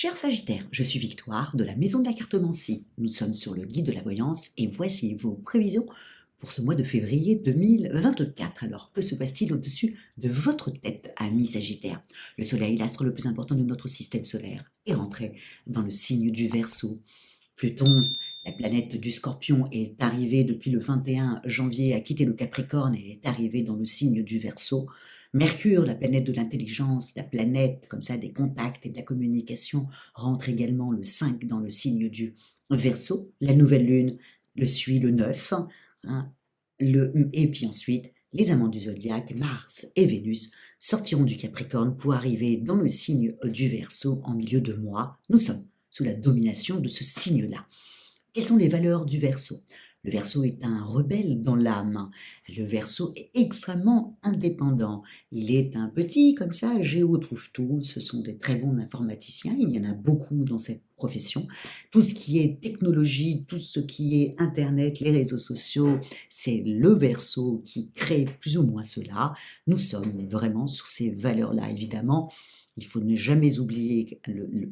Cher Sagittaire, je suis Victoire de la Maison de la Cartomancie. Nous sommes sur le guide de la voyance et voici vos prévisions pour ce mois de février 2024. Alors, que se passe-t-il au-dessus de votre tête, ami Sagittaire? Le Soleil, l'astre le plus important de notre système solaire, est rentré dans le signe du Verseau. Pluton, la planète du Scorpion, est arrivée depuis le 21 janvier, a quitté le Capricorne et est arrivée dans le signe du Verseau. Mercure, la planète de l'intelligence, la planète comme ça des contacts et de la communication, rentre également le 5 dans le signe du Verseau. La nouvelle lune le suit le 9. Hein, et puis ensuite, les amants du zodiaque, Mars et Vénus, sortiront du Capricorne pour arriver dans le signe du Verseau en milieu de mois. Nous sommes sous la domination de ce signe-là. Quelles sont les valeurs du Verseau? Le Verseau est un rebelle dans l'âme. Le Verseau est extrêmement indépendant. Il est un petit comme ça, Géo trouve tout. Ce sont des très bons informaticiens. Il y en a beaucoup dans cette profession. Tout ce qui est technologie, tout ce qui est Internet, les réseaux sociaux, c'est le Verseau qui crée plus ou moins cela. Nous sommes vraiment sur ces valeurs-là, évidemment. Il faut ne jamais oublier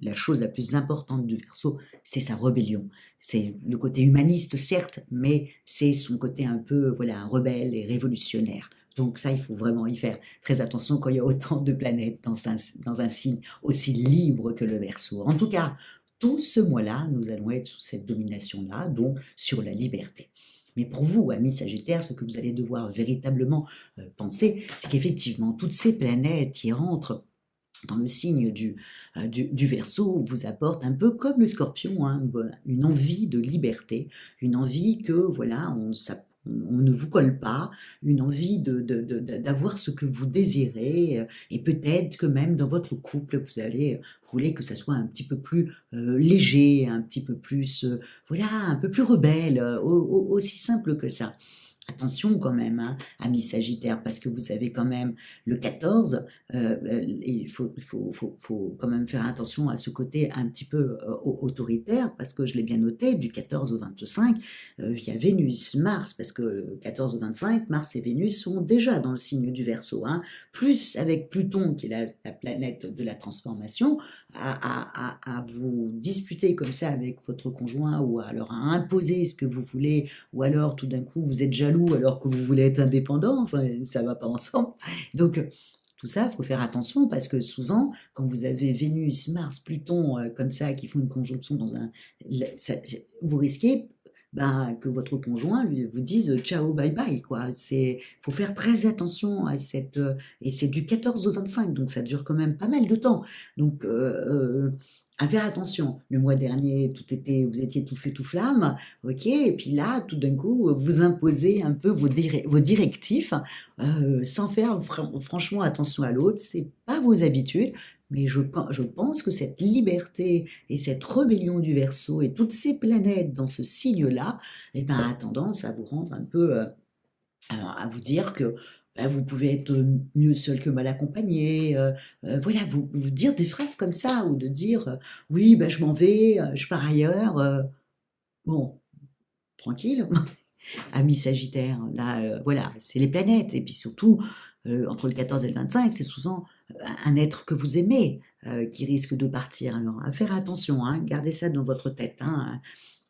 la chose la plus importante du Verseau, c'est sa rébellion. C'est le côté humaniste, certes, mais c'est son côté un peu, voilà, rebelle et révolutionnaire. Donc ça, il faut vraiment y faire très attention quand il y a autant de planètes dans un signe aussi libre que le Verseau. En tout cas, tout ce mois-là, nous allons être sous cette domination-là, donc sur la liberté. Mais pour vous, amis Sagittaires, ce que vous allez devoir véritablement penser, c'est qu'effectivement, toutes ces planètes qui rentrent dans le signe du Verseau vous apporte un peu comme le Scorpion, hein, une envie de liberté, une envie que voilà, on ne vous colle pas, une envie d'avoir ce que vous désirez, et peut-être que même dans votre couple, vous allez vouloir que ça soit un petit peu plus léger, un petit peu plus, voilà, un peu plus rebelle, aussi simple que ça. Attention quand même, hein, amis Sagittaires, parce que vous avez quand même le 14, il faut quand même faire attention à ce côté un petit peu autoritaire, parce que je l'ai bien noté, du 14 au 25, il y a Vénus, Mars, parce que 14 au 25, Mars et Vénus sont déjà dans le signe du Verseau, hein, plus avec Pluton, qui est la planète de la transformation, à vous disputer comme ça avec votre conjoint, ou alors à imposer ce que vous voulez, ou alors tout d'un coup vous êtes jaloux alors que vous voulez être indépendant, enfin ça va pas ensemble. Donc tout ça, il faut faire attention parce que souvent, quand vous avez Vénus, Mars, Pluton comme ça qui font une conjonction dans un, vous risquez que votre conjoint vous dise ciao bye bye quoi. C'est faut faire très attention à cette et c'est du 14 au 25 donc ça dure quand même pas mal de temps. Donc à faire attention. Le mois dernier, vous étiez tout feu, tout flamme, ok, et puis là, tout d'un coup, vous imposez un peu vos directifs sans faire franchement attention à l'autre. C'est pas vos habitudes, mais je pense que cette liberté et cette rébellion du Verseau et toutes ces planètes dans ce signe-là, eh ben, a tendance à vous rendre un peu, à vous dire que vous pouvez être mieux seul que mal accompagné. Voilà, vous dire des phrases comme ça ou de dire oui, je m'en vais, je pars ailleurs. Bon, tranquille, ami Sagittaire. Là, voilà, c'est les planètes. Et puis surtout, entre le 14 et le 25, c'est souvent un être que vous aimez qui risque de partir. Alors, à faire attention, hein, gardez ça dans votre tête. Hein,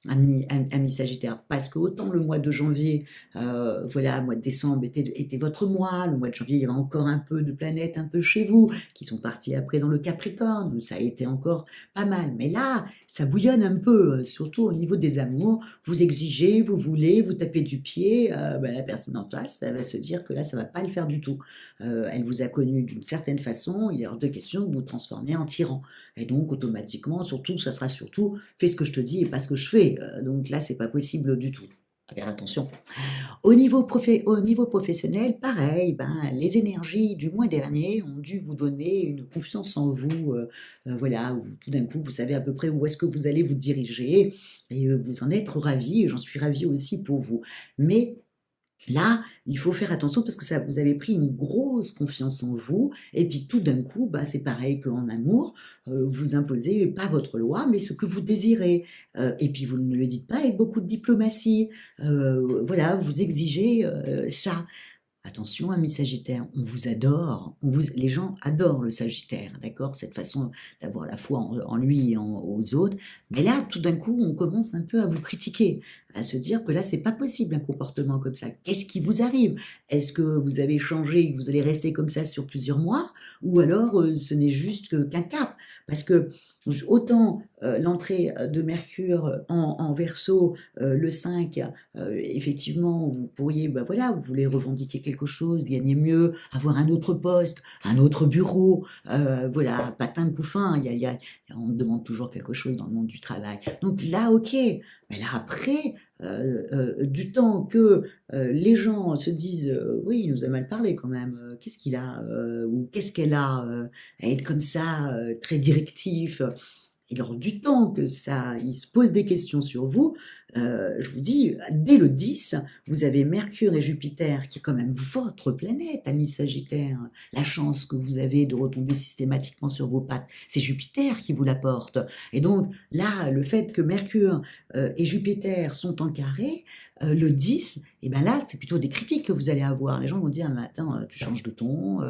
ami Sagittaire, parce que autant le mois de janvier, voilà, le mois de décembre était votre mois, le mois de janvier, il y avait encore un peu de planètes un peu chez vous, qui sont partis après dans le Capricorne, où ça a été encore pas mal, mais là, ça bouillonne un peu, surtout au niveau des amours, vous exigez, vous voulez, vous tapez du pied, la personne en face, elle va se dire que là, ça va pas le faire du tout. Elle vous a connu d'une certaine façon, il est hors de question de vous transformer en tyran. Et donc, automatiquement, surtout, ça sera surtout, fais ce que je te dis et pas ce que je fais. Donc là, c'est pas possible du tout. Faire attention. Au niveau professionnel, pareil, les énergies du mois dernier ont dû vous donner une confiance en vous, voilà, où tout d'un coup, vous savez à peu près où est-ce que vous allez vous diriger, et vous en êtes ravis, et j'en suis ravie aussi pour vous. Mais là, il faut faire attention parce que ça, vous avez pris une grosse confiance en vous, et puis tout d'un coup, c'est pareil qu'en amour, vous imposez pas votre loi, mais ce que vous désirez. Et puis vous ne le dites pas avec beaucoup de diplomatie. Voilà, vous exigez ça. attention, amis Sagittaire, on vous adore, les gens adorent le Sagittaire, d'accord? Cette façon d'avoir la foi en lui et aux autres. Mais là, tout d'un coup, on commence un peu à vous critiquer, à se dire que là, c'est pas possible un comportement comme ça. Qu'est-ce qui vous arrive? Est-ce que vous avez changé et que vous allez rester comme ça sur plusieurs mois? Ou alors, ce n'est juste qu'un cap? Parce que autant l'entrée de Mercure en Verseau, le 5, effectivement, vous pourriez, ben voilà, vous voulez revendiquer quelque chose, gagner mieux, avoir un autre poste, un autre bureau, voilà, patin couffin, on demande toujours quelque chose dans le monde du travail. Donc là, ok, mais là après, du temps que les gens se disent, oui, il nous a mal parlé quand même, qu'est-ce qu'il a, ou qu'est-ce qu'elle a, à être comme ça, très directif, et lors du temps que ça, ils se posent des questions sur vous, je vous dis, dès le 10, vous avez Mercure et Jupiter, qui est quand même votre planète, ami Sagittaire. La chance que vous avez de retomber systématiquement sur vos pattes, c'est Jupiter qui vous l'apporte. Et donc là, le fait que Mercure et Jupiter sont en carré, le 10, et ben là, c'est plutôt des critiques que vous allez avoir. Les gens vont dire, ah, mais attends, tu changes de ton,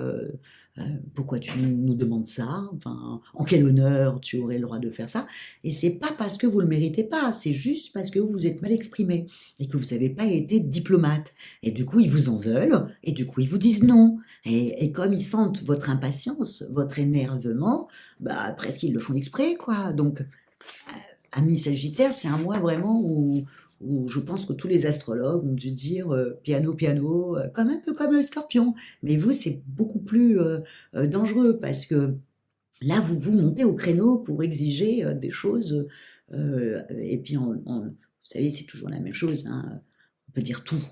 pourquoi tu nous demandes ça? Enfin, en quel honneur tu aurais le droit de faire ça? Et c'est pas parce que vous le méritez pas, c'est juste parce que vous êtes mal exprimé et que vous n'avez pas été diplomate. Et du coup, ils vous en veulent et du coup, ils vous disent non. Et comme ils sentent votre impatience, votre énervement, bah, presque ils le font exprès, quoi. Donc, ami Sagittaire, c'est un mois vraiment où je pense que tous les astrologues ont dû dire piano, piano, comme un peu comme le Scorpion. Mais vous, c'est beaucoup plus dangereux parce que là, vous montez au créneau pour exiger des choses. Et puis, vous savez, c'est toujours la même chose, hein. On peut dire tout,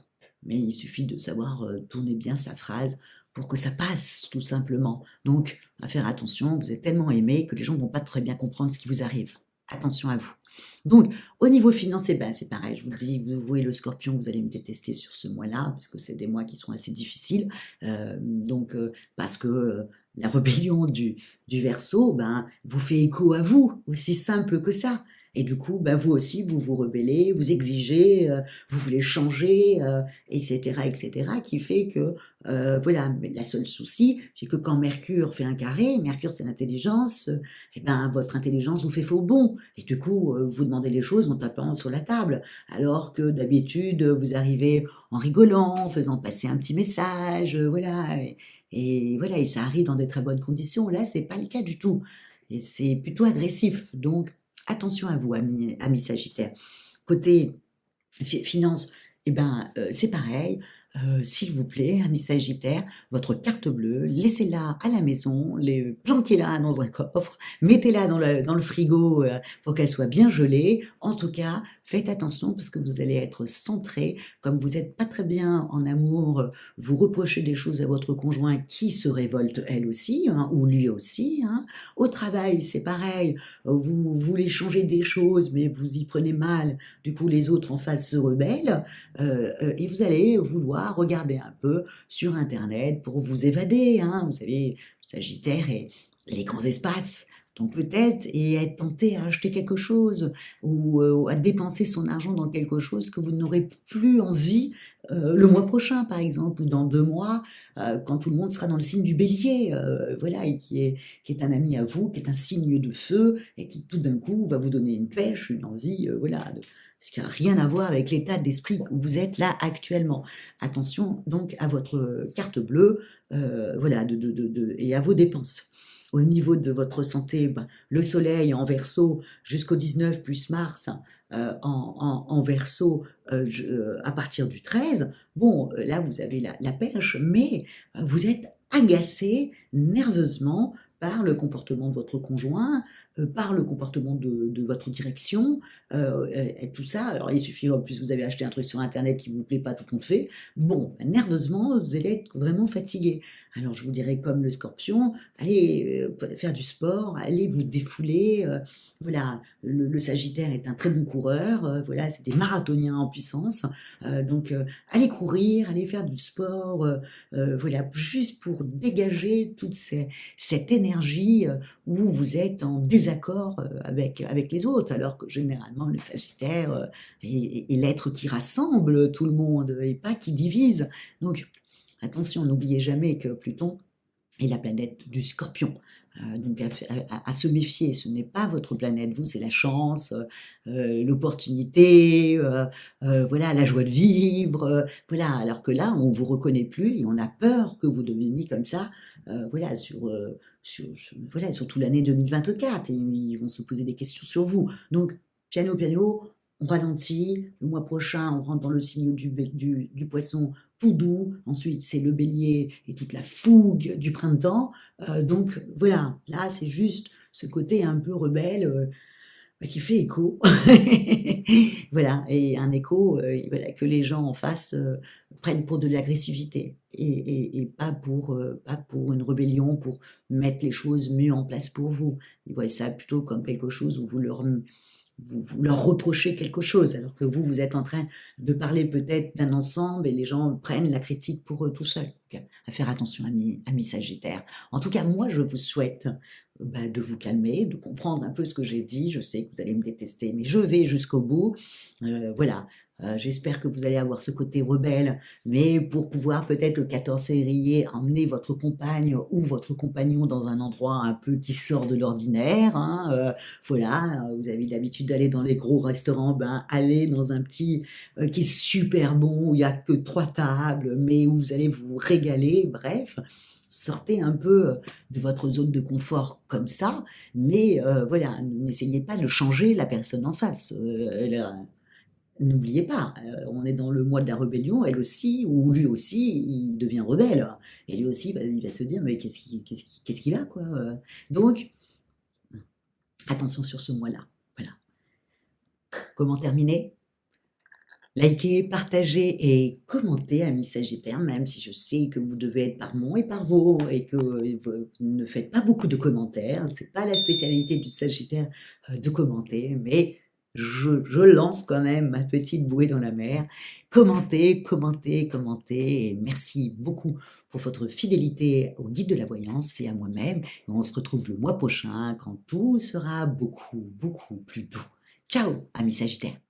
mais il suffit de savoir tourner bien sa phrase pour que ça passe, tout simplement. Donc, à faire attention, vous êtes tellement aimé que les gens ne vont pas très bien comprendre ce qui vous arrive. Attention à vous. Donc, au niveau financier, ben, c'est pareil, je vous dis, vous voyez le Scorpion, vous allez me détester sur ce mois-là, parce que c'est des mois qui sont assez difficiles. Parce que la rébellion du Verseau, ben, vous fait écho à vous, aussi simple que ça. Et du coup, ben, vous aussi, vous vous rebellez, vous exigez, vous voulez changer, etc., etc., qui fait que, voilà, mais la seule souci, c'est que quand Mercure fait un carré, Mercure c'est l'intelligence, et ben, votre intelligence vous fait faux bond. Et du coup, vous demandez les choses en tapant sur la table, alors que d'habitude, vous arrivez en rigolant, en faisant passer un petit message, voilà. Et voilà, et ça arrive dans des très bonnes conditions. Là, c'est pas le cas du tout. Et c'est plutôt agressif. Donc, attention à vous, amis Sagittaire. Côté finance, eh ben, c'est pareil. S'il vous plaît, amis Sagittaire, votre carte bleue, laissez-la à la maison, planquez-la dans un coffre, mettez-la dans le frigo pour qu'elle soit bien gelée. En tout cas, faites attention parce que vous allez être centré. Comme vous n'êtes pas très bien en amour, vous reprochez des choses à votre conjoint qui se révolte elle aussi, hein, ou lui aussi, hein. Au travail, c'est pareil. Vous voulez changer des choses, mais vous y prenez mal. Du coup, les autres en face se rebellent. Et vous allez vouloir regarder un peu sur Internet pour vous évader, hein. Vous savez, Sagittaire et les grands espaces. Donc peut-être et être tenté à acheter quelque chose ou à dépenser son argent dans quelque chose que vous n'aurez plus envie le mois prochain, par exemple, ou dans 2 mois, quand tout le monde sera dans le signe du Bélier, voilà, et qui est un ami à vous, qui est un signe de feu, et qui tout d'un coup va vous donner une pêche, une envie, voilà, ce qui n'a rien à voir avec l'état d'esprit où vous êtes là actuellement. Attention donc à votre carte bleue, voilà, et à vos dépenses. Au niveau de votre santé, ben, le soleil en Verseau jusqu'au 19 plus Mars en Verseau à partir du 13. Bon, là vous avez la pêche, mais vous êtes agacé nerveusement par le comportement de votre conjoint, par le comportement de votre direction, et tout ça. Alors il suffit, en plus vous avez acheté un truc sur Internet qui ne vous plaît pas, tout compte fait. Bon, nerveusement, vous allez être vraiment fatigué. Alors je vous dirais comme le Scorpion, allez faire du sport, allez vous défouler. Voilà, le Sagittaire est un très bon coureur, voilà, c'est des marathoniens en puissance. Donc allez courir, allez faire du sport, voilà, juste pour dégager toute cette énergie où vous êtes en désaccord avec les autres, alors que généralement le Sagittaire est l'être qui rassemble tout le monde et pas qui divise. Donc Attention, n'oubliez jamais que Pluton est la planète du Scorpion. Donc à se méfier, ce n'est pas votre planète, vous, c'est la chance, l'opportunité, voilà, la joie de vivre, voilà. Alors que là, on vous reconnaît plus et on a peur que vous deveniez comme ça, voilà, voilà, sur toute l'année 2024 et ils vont se poser des questions sur vous. Donc, piano, piano, on ralentit. Le mois prochain, on rentre dans le signe du poisson tout doux. Ensuite, c'est le bélier et toute la fougue du printemps. Donc voilà, là c'est juste ce côté un peu rebelle qui fait écho. Voilà, et un écho voilà, que les gens en face prennent pour de l'agressivité et pas pour une rébellion, pour mettre les choses mieux en place pour vous. Ils voient ça plutôt comme quelque chose où vous leur reprochez quelque chose, alors que vous, vous êtes en train de parler peut-être d'un ensemble et les gens prennent la critique pour eux tout seuls. Donc, à faire attention, amis Sagittaires. En tout cas, moi, je vous souhaite de vous calmer, de comprendre un peu ce que j'ai dit. Je sais que vous allez me détester, mais je vais jusqu'au bout. Voilà. J'espère que vous allez avoir ce côté rebelle, mais pour pouvoir peut-être le 14 février emmener votre compagne ou votre compagnon dans un endroit un peu qui sort de l'ordinaire. Hein, voilà, vous avez l'habitude d'aller dans les gros restaurants, ben allez dans un petit qui est super bon, où il n'y a que 3 tables, mais où vous allez vous régaler. Bref, sortez un peu de votre zone de confort comme ça, mais voilà, n'essayez pas de changer la personne en face. N'oubliez pas, on est dans le mois de la rébellion, elle aussi, ou lui aussi, il devient rebelle. Et lui aussi, il va se dire, mais qu'est-ce qu'il a, quoi. Donc, attention sur ce mois-là. Voilà. Comment terminer? Likez, partagez et commentez, amis Sagittaires, même si je sais que vous devez être par mon et par vos, et que vous ne faites pas beaucoup de commentaires. C'est pas la spécialité du Sagittaire de commenter, mais je lance quand même ma petite bouée dans la mer. Commentez, commentez, commentez, et merci beaucoup pour votre fidélité au guide de la voyance et à moi-même. On se retrouve le mois prochain quand tout sera beaucoup, beaucoup plus doux. Ciao, amis Sagittaires!